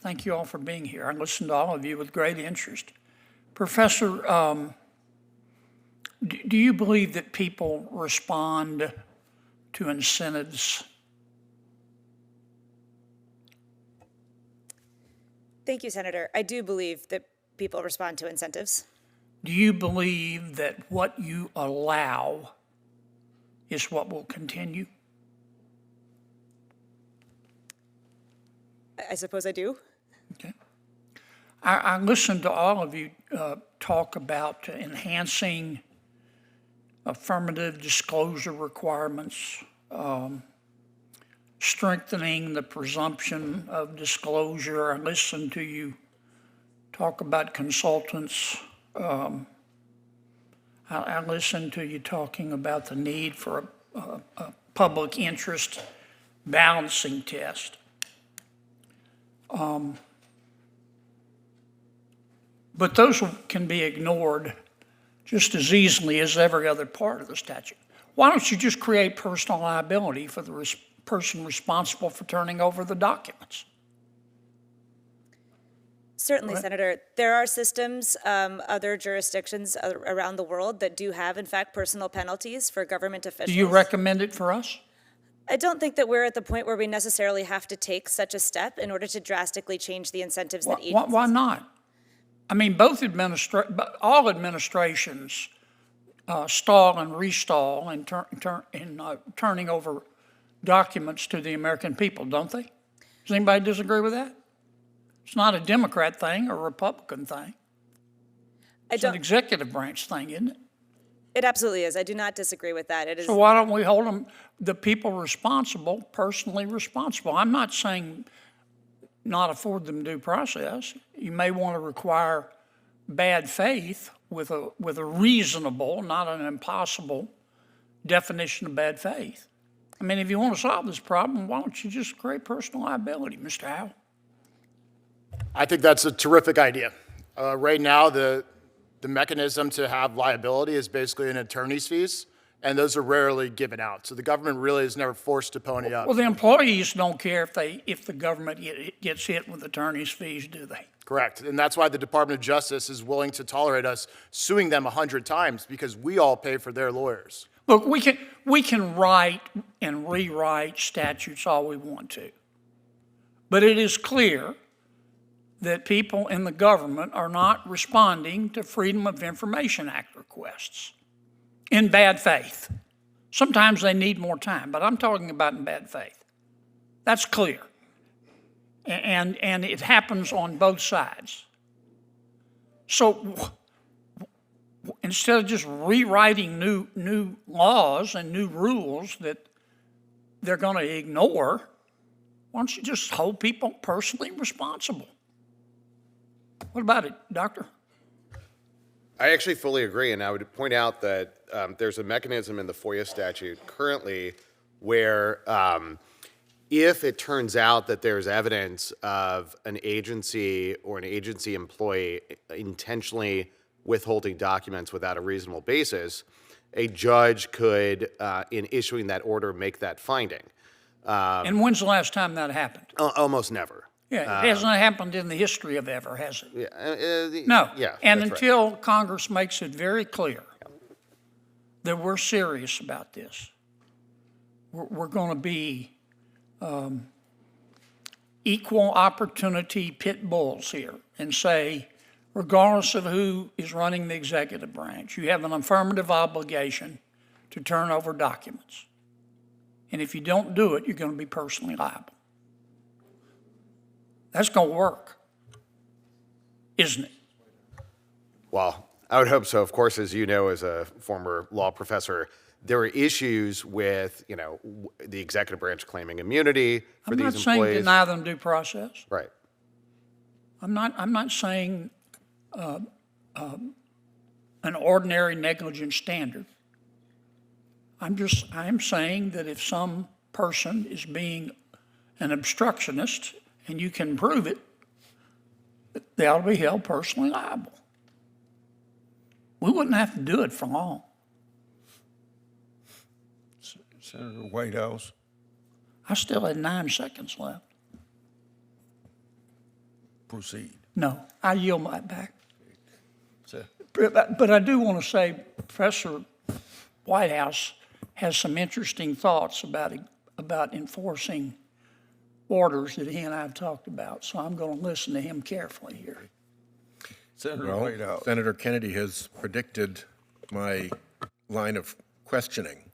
Thank you all for being here. I listened to all of you with great interest. Professor, do you believe that people respond to incentives? Thank you, Senator. I do believe that people respond to incentives. Do you believe that what you allow is what will continue? I suppose I do. Okay. I listened to all of you talk about enhancing affirmative disclosure requirements, strengthening the presumption of disclosure. I listened to you talk about consultants. I listened to you talking about the need for a public interest balancing test. But those can be ignored just as easily as every other part of the statute. Why don't you just create personal liability for the person responsible for turning over the documents? Certainly, Senator. There are systems, other jurisdictions around the world that do have, in fact, personal penalties for government officials. Do you recommend it for us? I don't think that we're at the point where we necessarily have to take such a step in order to drastically change the incentives that agencies. Why not? I mean, all administrations stall and restall in turning over documents to the American people, don't they? Does anybody disagree with that? It's not a Democrat thing or a Republican thing. It's an executive branch thing, isn't it? It absolutely is. I do not disagree with that. It is. So why don't we hold the people responsible, personally responsible? I'm not saying not afford them due process. You may want to require bad faith with a reasonable, not an impossible definition of bad faith. I mean, if you want to solve this problem, why don't you just create personal liability, Mr. Howell? I think that's a terrific idea. Right now, the mechanism to have liability is basically an attorney's fees, and those are rarely given out. So the government really is never forced to pony up. Well, the employees don't care if the government gets hit with attorney's fees, do they? Correct. And that's why the Department of Justice is willing to tolerate us suing them 100 times, because we all pay for their lawyers. Look, we can write and rewrite statutes all we want to. But it is clear that people in the government are not responding to Freedom of Information Act requests in bad faith. Sometimes they need more time, but I'm talking about in bad faith. That's clear. And it happens on both sides. So instead of just rewriting new laws and new rules that they're going to ignore, why don't you just hold people personally responsible? What about it, Doctor? I actually fully agree, and I would point out that there's a mechanism in the FOIA statute currently where if it turns out that there's evidence of an agency or an agency employee intentionally withholding documents without a reasonable basis, a judge could, in issuing that order, make that finding. And when's the last time that happened? Almost never. Yeah, it hasn't happened in the history of ever, has it? Yeah, No. Yeah, and that's until right. Congress makes it very clear that we're serious about this, we're going to be equal opportunity pit bulls here and say, regardless of who is running the executive branch, you have an affirmative obligation to turn over documents. And if you don't do it, you're going to be personally liable. That's going to work, isn't it? Well, I would hope so. Of course, as you know, as a former law professor, there are issues with, the executive branch claiming immunity for these employees. I'm not saying deny them due process. Right. I'm not saying an ordinary negligence standard. I am saying that if some person is being an obstructionist and you can prove it, they ought to be held personally liable. We wouldn't have to do it for long. Senator Whitehouse. I still had 9 seconds left. proceed. No, I yield my back. But I do want to say Professor Whitehouse has some interesting thoughts about enforcing orders that he and I have talked about. So I'm going to listen to him carefully here. Senator Well, Whitehouse. Senator Kennedy has predicted my line of questioning.